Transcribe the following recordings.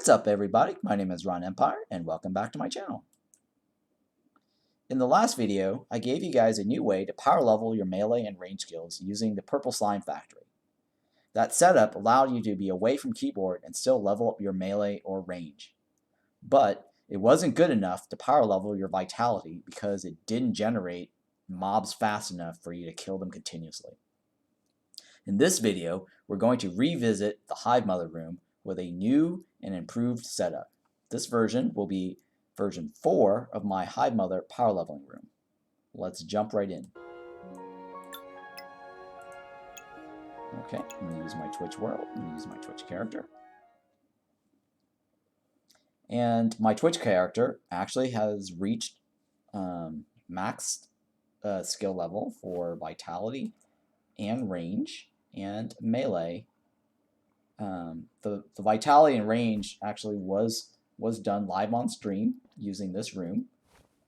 What's up, everybody? My name is Ron Empire, and welcome back to my channel. In the last video, I gave you guys a new way to power level your melee and range skills using the Purple Slime Factory. That setup allowed you to be away from keyboard and still level up your melee or range. But it wasn't good enough to power level your vitality because it didn't generate mobs fast enough for you to kill them continuously. In this video, we're going to revisit the Hive Mother room with a new and improved setup. This version will be version 4 of my Hive Mother power leveling room. Let's jump right in. Okay, I'm going to use my Twitch world, I'm going to use my Twitch character. And my Twitch character actually has reached max skill level for vitality and range and melee. The vitality and range actually was done live on stream using this room,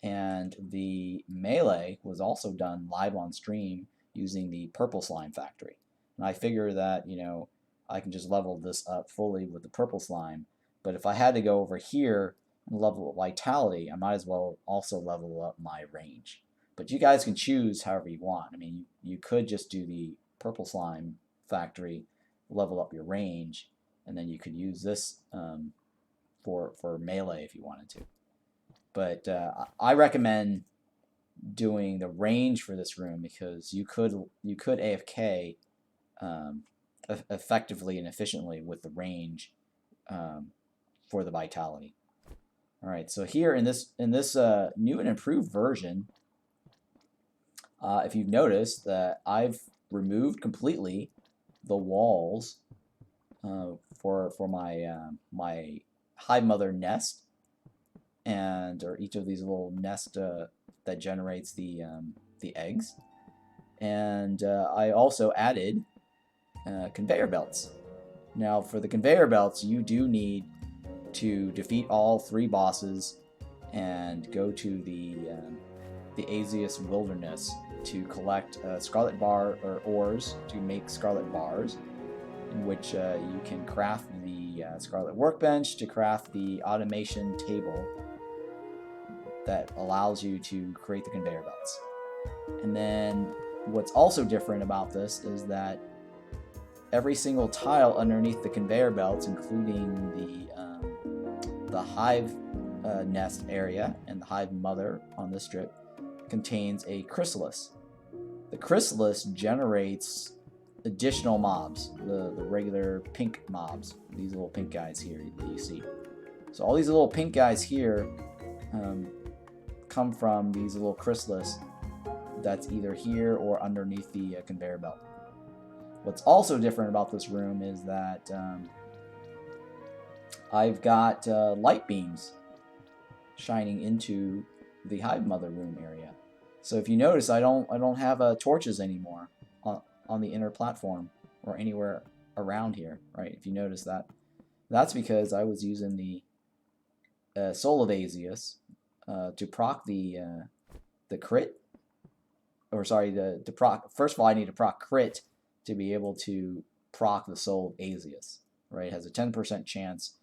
and the melee was also done live on stream using the Purple Slime Factory. And I figure that, you know, I can just level this up fully with the purple slime, but if I had to go over here and level up vitality, I might as well also level up my range. But you guys can choose however you want. I mean, you could just do the Purple Slime Factory, level up your range, and then you could use this for melee if you wanted to. But I recommend doing the range for this room because you could AFK effectively and efficiently with the range for the vitality. All right, so here in this new and improved version, if you've noticed that I've removed completely the walls for my Hive Mother nest, or each of these little nests that generates the eggs, and I also added conveyor belts. Now, for the conveyor belts, you do need to defeat all 3 bosses and go to the Azius Wilderness to collect scarlet bar or ores to make scarlet bars, in which you can craft the scarlet workbench to craft the automation table that allows you to create the conveyor belts. And then what's also different about this is that every single tile underneath the conveyor belts, including the hive nest area and the Hive Mother on this strip, contains a chrysalis. The chrysalis generates additional mobs, the regular pink mobs, these little pink guys here that you see. So all these little pink guys here come from these little chrysalis that's either here or underneath the conveyor belt. What's also different about this room is that I've got light beams shining into the Hive Mother room area. So if you notice, I don't have torches anymore on the inner platform or anywhere around here, right? If you notice that, that's because I was using the Soul of Azius to proc the crit, or sorry, to proc. First of all, I need to proc crit to be able to proc the Soul of Azius, right? It has a 10% chance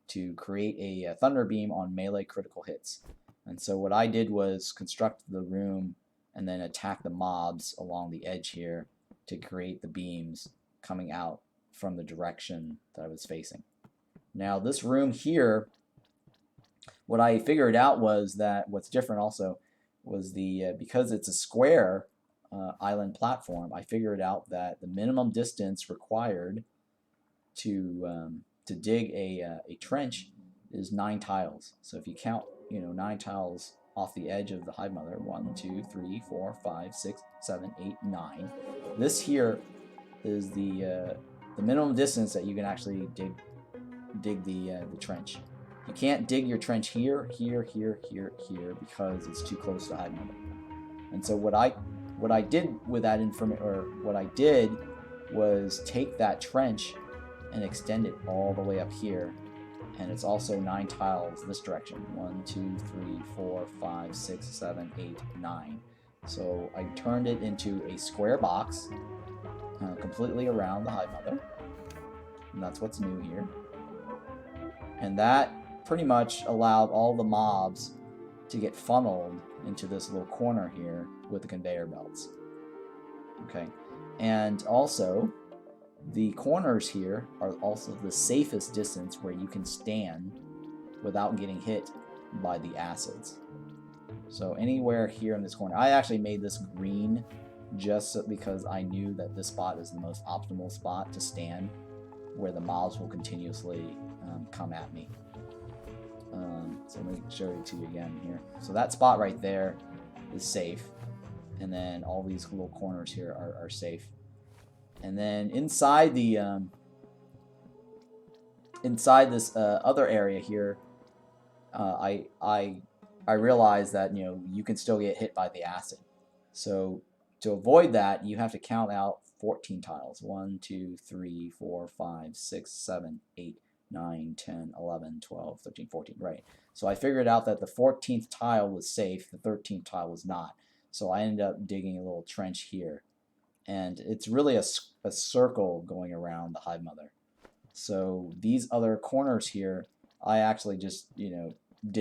to create a thunder beam on melee critical hits. And so what I did was construct the room and then attack the mobs along the edge here to create the beams coming out from the direction that I was facing. Now this room here, what I figured out was that what's different also was because it's a square island platform, I figured out that the minimum distance required to dig a trench is 9 tiles. So if you count, 9 tiles off the edge of the Hive Mother, 1, 2, 3, 4, 5, 6, 7, 8, 9. This here is the minimum distance that you can actually dig the trench. You can't dig your trench here, because it's too close to Hive Mother. And so what I did with that information, or what I did was take that trench and extend it all the way up here. And it's also 9 tiles this direction. 1, 2, 3, 4, 5, 6, 7, 8, 9. So I turned it into a square box completely around the Hive Mother. And that's what's new here. And that pretty much allowed all the mobs to get funneled into this little corner here with the conveyor belts. Okay, and also the corners here are also the safest distance where you can stand without getting hit by the acids. So anywhere here in this corner, I actually made this green just because I knew that this spot is the most optimal spot to stand where the mobs will continuously come at me. So let me show it to you again here. So that spot right there is safe, and then all these little corners here are safe. And then inside the inside this other area here, I realized that you can still get hit by the acid. So to avoid that, you have to count out 14 tiles. 1, 2, 3, 4, 5, 6, 7, 8, 9, 10, 11, 12, 13, 14. Right. So I figured out that the 14th tile was safe, the 13th tile was not. So I ended up digging a little trench here. And it's really a circle going around the Hive Mother. So these other corners here, I actually just, did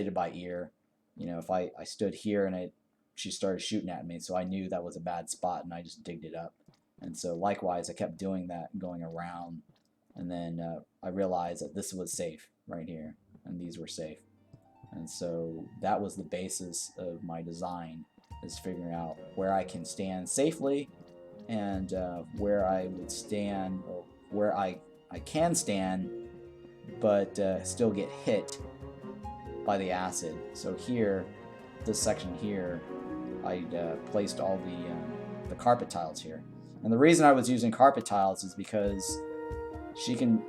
it by ear. If I stood here and she started shooting at me, so I knew that was a bad spot, and I just digged it up. And so likewise, I kept doing that, going around, and then I realized that this was safe right here, and these were safe. And so that was the basis of my design, is figuring out where I can stand safely, and where I would stand, or where I can stand, but still get hit by the acid. So here, this section here, I placed all the carpet tiles here. And the reason I was using carpet tiles is because she can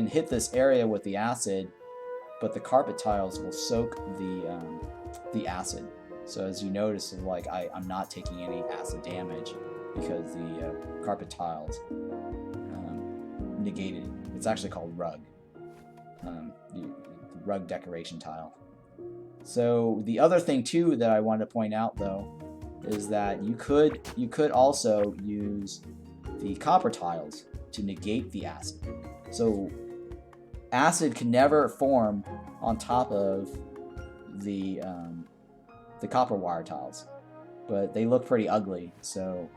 hit this area with the acid, but the carpet tiles will soak the acid. So as you notice, like I'm not taking any acid damage because the carpet tiles negated it. It's actually called rug, the rug decoration tile. So the other thing too that I wanted to point out though is that you could also use the copper tiles to negate the acid. So acid can never form on top of the copper wire tiles, but they look pretty ugly. So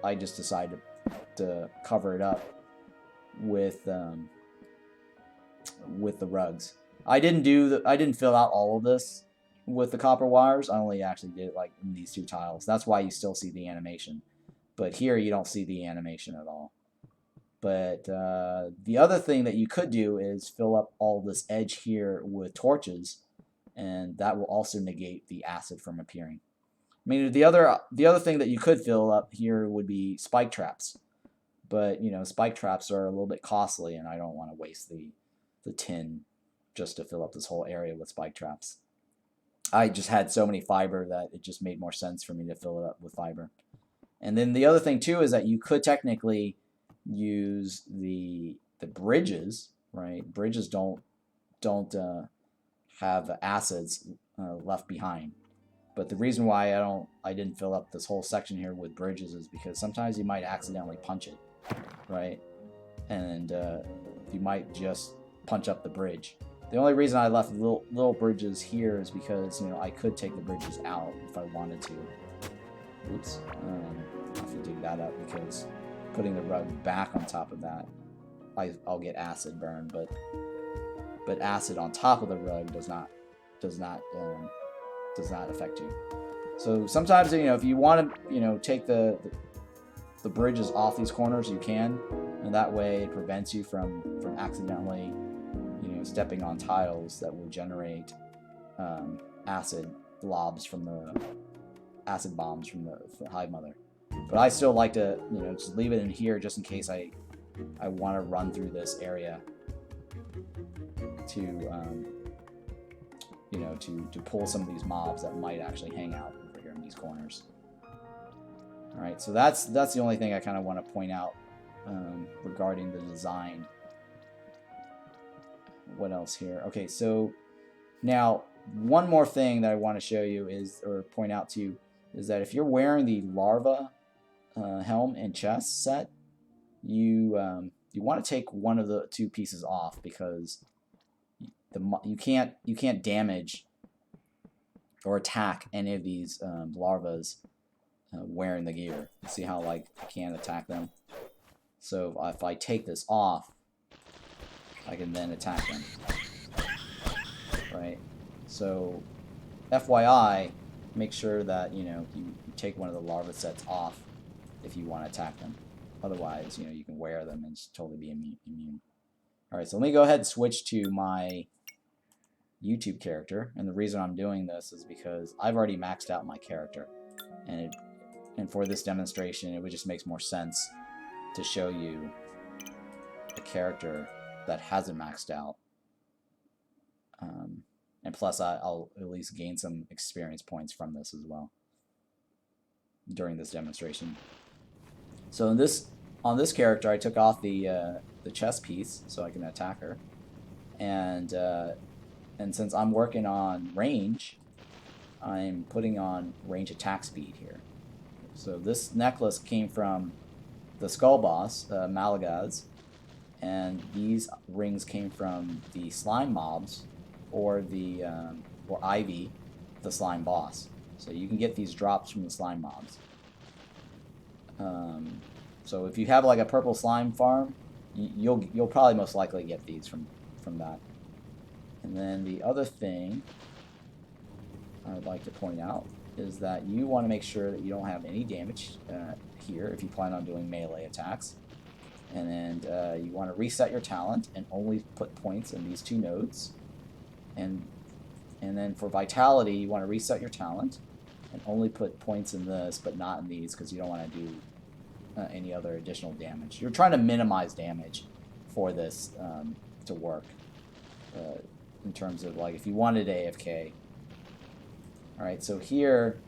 I just decided to cover it up with the rugs. I didn't fill out all of this with the copper wires. I only actually did it like in these two tiles. That's why you still see the animation. But here you don't see the animation at all. But the other thing that you could do is fill up all this edge here with torches, and that will also negate the acid from appearing. I mean, the other thing that you could fill up here would be spike traps. But, spike traps are a little bit costly, and I don't want to waste the tin just to fill up this whole area with spike traps. I just had so many fiber that it just made more sense for me to fill it up with fiber. And then the other thing too is that you could technically use the bridges, right? Bridges don't have acids left behind. But the reason why I didn't fill up this whole section here with bridges is because sometimes you might accidentally punch it, right? And you might just punch up the bridge. The only reason I left little bridges here is because I could take the bridges out if I wanted to. Oops, I have to dig that up because putting the rug back on top of that, I'll get acid burn. But acid on top of the rug does not affect you. So sometimes if you want to take the bridges off these corners, you can, and that way it prevents you from accidentally stepping on tiles that will generate acid blobs from the acid bombs from the Hive Mother. But I still like to just leave it in here just in case I want to run through this area to to pull some of these mobs that might actually hang out over here in these corners. All right, so that's the only thing I kind of want to point out regarding the design. What else here? Okay, so now one more thing that I want to show you or point out to you is that if you're wearing the larva helm and chest set, you want to take one of the two pieces off because you can't damage or attack any of these larvas wearing the gear. You see how like I can't attack them? So if I take this off, I can then attack them. Right? So FYI, make sure that you take one of the larva sets off if you want to attack them. Otherwise, you can wear them and just totally be immune. Alright, so let me go ahead and switch to my YouTube character, and the reason I'm doing this is because I've already maxed out my character, and for this demonstration it just makes more sense to show you a character that hasn't maxed out, and plus I'll at least gain some experience points from this as well during this demonstration. So on this character I took off the chest piece so I can attack her, and since I'm working on range, I'm putting on range attack speed here. So this necklace came from the skull boss, Malagaz, and these rings came from the slime mobs, or Ivy, the slime boss. So you can get these drops from the slime mobs. So if you have like a purple slime farm, you'll probably most likely get these from that. And then the other thing I would like to point out is that you want to make sure that you don't have any damage here if you plan on doing melee attacks. And then you want to reset your talent and only put points in these two nodes. And then for vitality, you want to reset your talent and only put points in this, but not in these, because you don't want to do any other additional damage. You're trying to minimize damage for this to work. In terms of like if you wanted AFK. Alright, so here,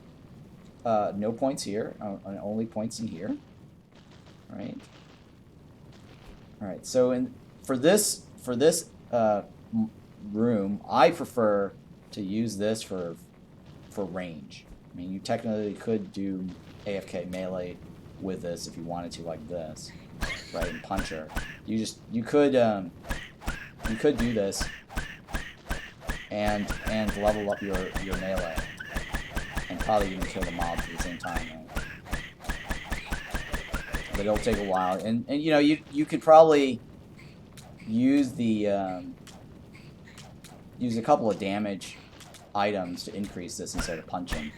no points here, only points in here. Alright. Alright, so for this room, I prefer to use this for range. I mean, you technically could do AFK melee with this if you wanted to, like this, right? And punch her. You could do this and level up your melee, and probably even kill the mobs at the same time. Right? But it'll take a while, and you could probably use use a couple of damage items to increase this instead of punching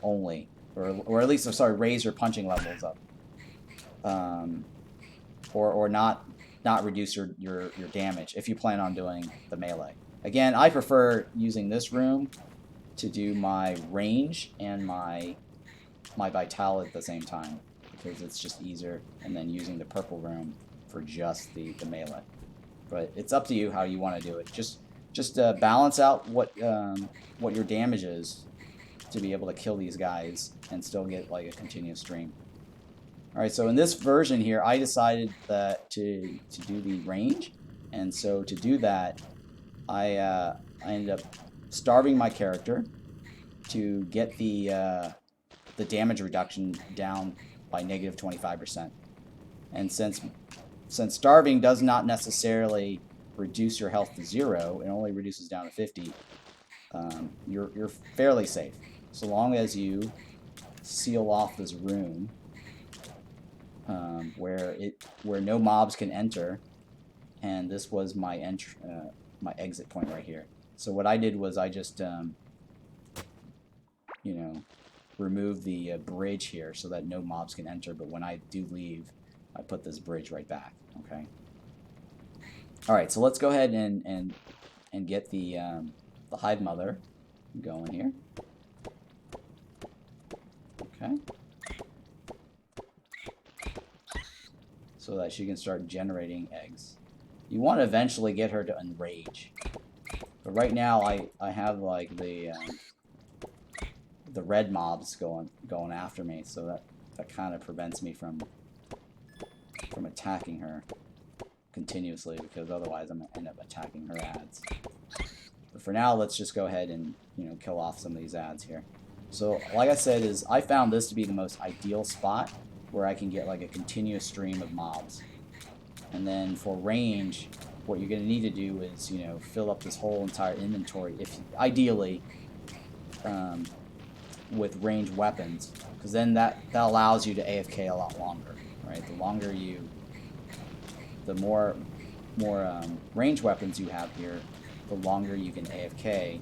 only, or at least raise your punching levels up, or not reduce your damage if you plan on doing the melee. Again, I prefer using this room to do my range and my vitality at the same time, because it's just easier, and then using the purple room for just the melee. But it's up to you how you want to do it. Just balance out what your damage is to be able to kill these guys and still get like a continuous stream. Alright, so in this version here, I decided that to do the range, and so to do that, I ended up starving my character to get the damage reduction down by negative 25%. And since starving does not necessarily reduce your health to 0, it only reduces down to 50, you're fairly safe, so long as you seal off this room where no mobs can enter. And this was my my exit point right here. So what I did was I just remove the bridge here so that no mobs can enter, but when I do leave, I put this bridge right back. Okay. Alright, so let's go ahead and get the Hive Mother going here. Okay. So that she can start generating eggs. You want to eventually get her to enrage. But right now I have like the red mobs going after me, so that kind of prevents me from attacking her continuously, because otherwise I'm gonna end up attacking her ads. But for now, let's just go ahead and kill off some of these ads here. So like I said, I found this to be the most ideal spot where I can get like a continuous stream of mobs. And then for range, what you're going to need to do is, you know, fill up this whole entire inventory, if ideally, with ranged weapons, because then that allows you to AFK a lot longer, right? The longer you, the more ranged weapons you have here, the longer you can AFK,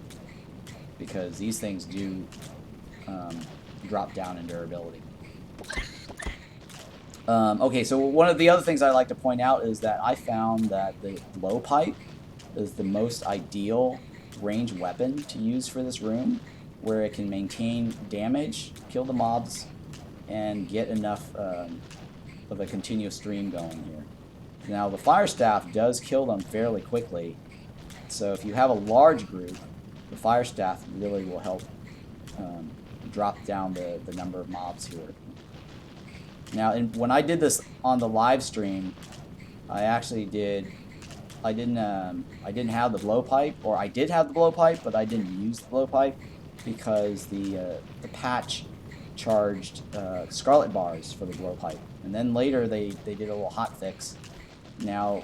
because these things do drop down in durability. Okay, so one of the other things I like to point out is that I found that the Blowpipe is the most ideal ranged weapon to use for this room, where it can maintain damage, kill the mobs, and get enough of a continuous stream going here. Now the Fire Staff does kill them fairly quickly, so if you have a large group, the Fire Staff really will help drop down the number of mobs here. Now, when I did this on the live stream, I actually I didn't have the Blowpipe, or I did have the Blowpipe, but I didn't use the Blowpipe because the patch charged Scarlet bars for the Blowpipe, and then later they did a little hot fix. Now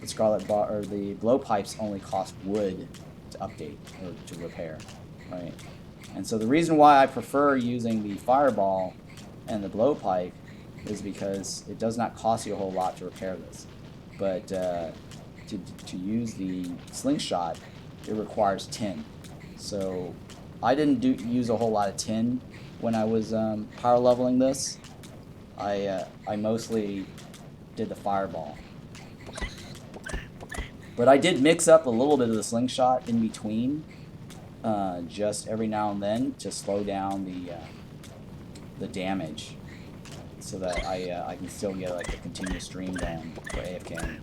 the Scarlet bar, or the Blowpipes, only cost wood to update or to repair, right? And so the reason why I prefer using the Fireball and the Blowpipe is because it does not cost you a whole lot to repair this, but to use the Slingshot, it requires tin. So I didn't use a whole lot of tin when I was power leveling this. I mostly did the Fireball, but I did mix up a little bit of the Slingshot in between, just every now and then, to slow down the damage, so that I can still get like a continuous stream going for AFK.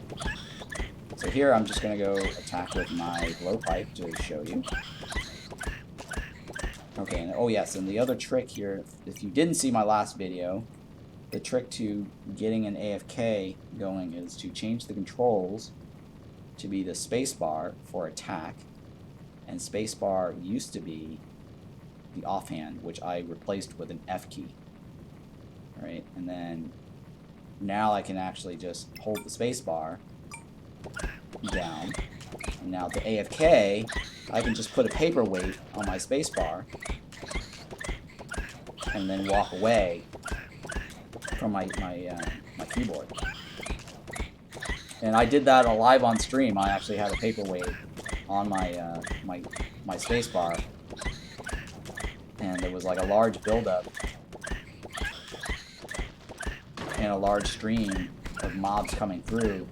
So here I'm just going to go attack with my Blowpipe to show you. Okay, and oh yes, and the other trick here, if you didn't see my last video, the trick to getting an AFK going is to change the controls to be the spacebar for attack, and spacebar used to be the offhand, which I replaced with an F key. Right, and then now I can actually just hold the spacebar down, and now the AFK, I can just put a paperweight on my spacebar and then walk away from my keyboard. And I did that live on stream. I actually had a paperweight on my my spacebar, and there was like a large buildup and a large stream of mobs coming through,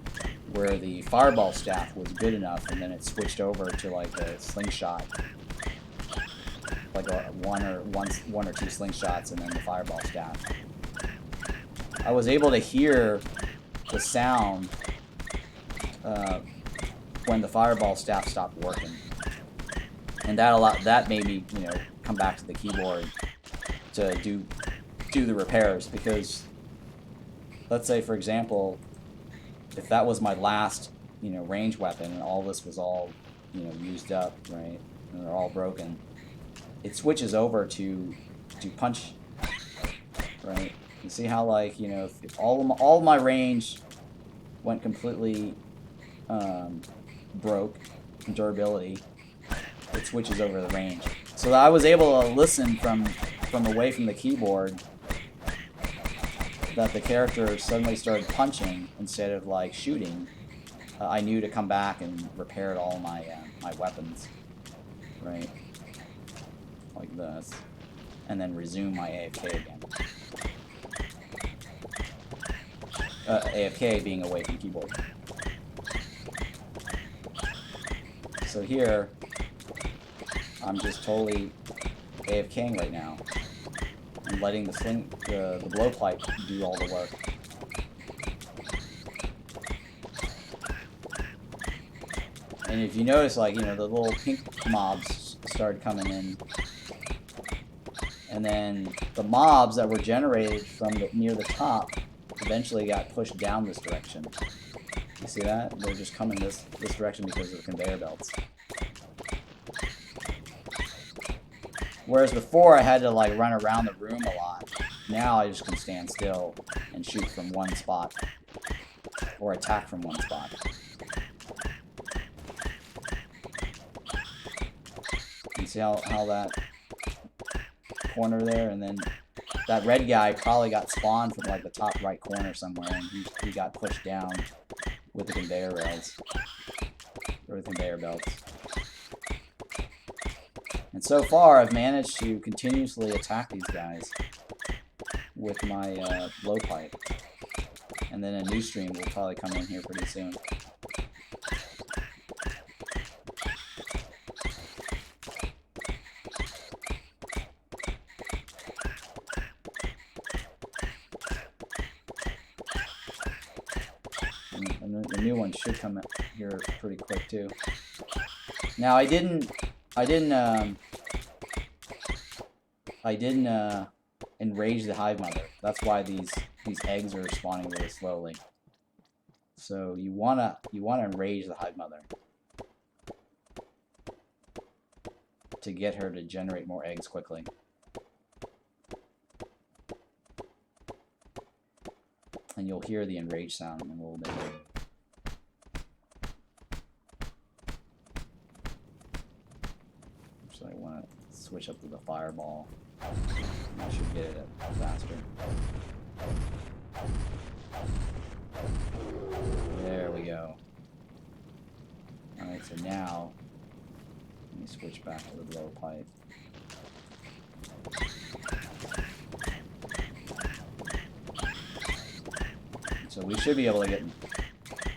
where the Fireball staff was good enough, and then it switched over to like a Slingshot, like one or two Slingshots, and then the Fireball staff. I was able to hear the sound when the Fireball staff stopped working, and that made me, you know, come back to the keyboard to do the repairs, because let's say, for example, if that was my last, you know, range weapon, and all this was all, you know, used up, right, and they're all broken, it switches over to punch, right? You see how, like, you know, if all of my range went completely broke in durability, it switches over the range. So I was able to listen from away from the keyboard that the character suddenly started punching instead of like shooting. I knew to come back and repair all my my weapons, right, like this, and then resume my AFK again. AFK being away from keyboard. So here, I'm just totally AFKing right now, and letting the Blowpipe do all the work. And if you notice, like, you know, the little pink mobs started coming in, and then the mobs that were generated from near the top eventually got pushed down this direction. You see that? They're just coming this direction because of the conveyor belts. Whereas before I had to like run around the room a lot. Now I just can stand still and shoot from one spot, or attack from one spot. See how that corner there, and then that red guy probably got spawned from like the top right corner somewhere, and he got pushed down with the conveyor belts. Or the conveyor belts. And so far, I've managed to continuously attack these guys with my blowpipe. And then a new stream will probably come in here pretty soon. And the new one should come here pretty quick too. Now I didn't enrage the Hive Mother. That's why these eggs are spawning really slowly. So you wanna enrage the Hive Mother to get her to generate more eggs quickly. And you'll hear the enrage sound in a little bit later. So I want to switch up to the fireball. I should get it faster. There we go. Alright, so now let me switch back to the blowpipe. So we should be able to get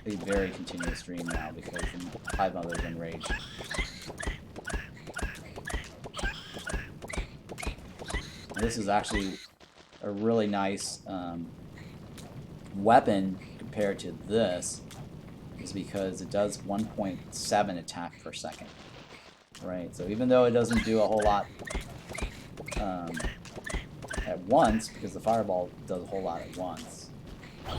a very continuous stream now because the Hive Mother's enraged. This is actually a really nice weapon compared to this, is because it does 1.7 attack per second. Right, so even though it doesn't do a whole lot at once, because the fireball does a whole lot at once. So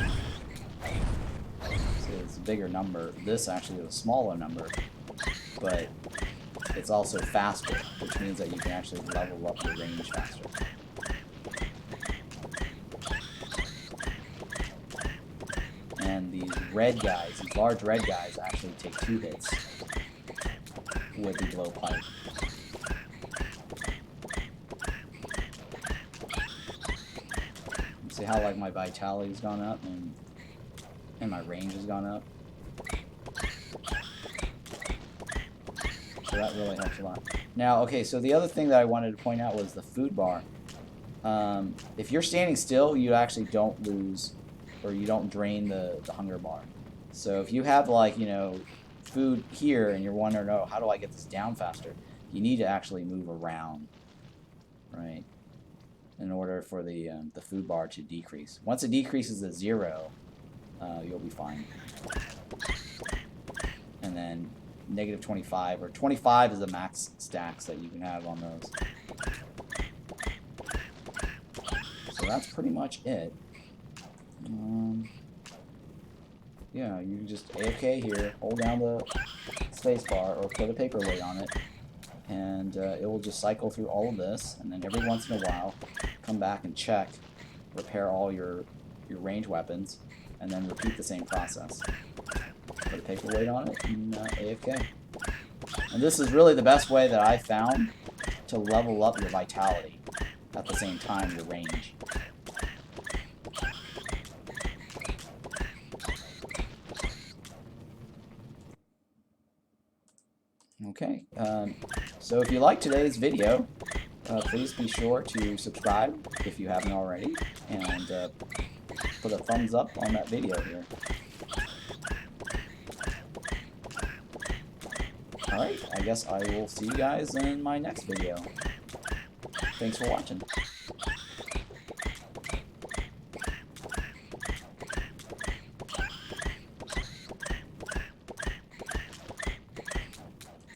it's a bigger number. This actually is a smaller number, but it's also faster, which means that you can actually level up your range faster. And these red guys, these large red guys, actually take 2 hits with the blowpipe. See how like my vitality's gone up and my range has gone up. So that really helps a lot. Now, okay, so the other thing that I wanted to point out was the food bar. If you're standing still, you actually don't lose, or you don't drain the hunger bar. So if you have like, you know, food here and you're wondering, oh, how do I get this down faster? You need to actually move around, right, in order for the food bar to decrease. Once it decreases to 0, you'll be fine. And then negative 25 or 25 is the max stacks that you can have on those. So that's pretty much it. Yeah, you can just AFK here, hold down the spacebar or put a paperweight on it, and it will just cycle through all of this, and then every once in a while come back and check, repair all your range weapons, and then repeat the same process. Put a paperweight on it and AFK. And this is really the best way that I found to level up your vitality at the same time your range. Okay, so if you liked today's video, please be sure to subscribe if you haven't already, and put a thumbs up on that video here. Alright, I guess I will see you guys in my next video. Thanks for watching.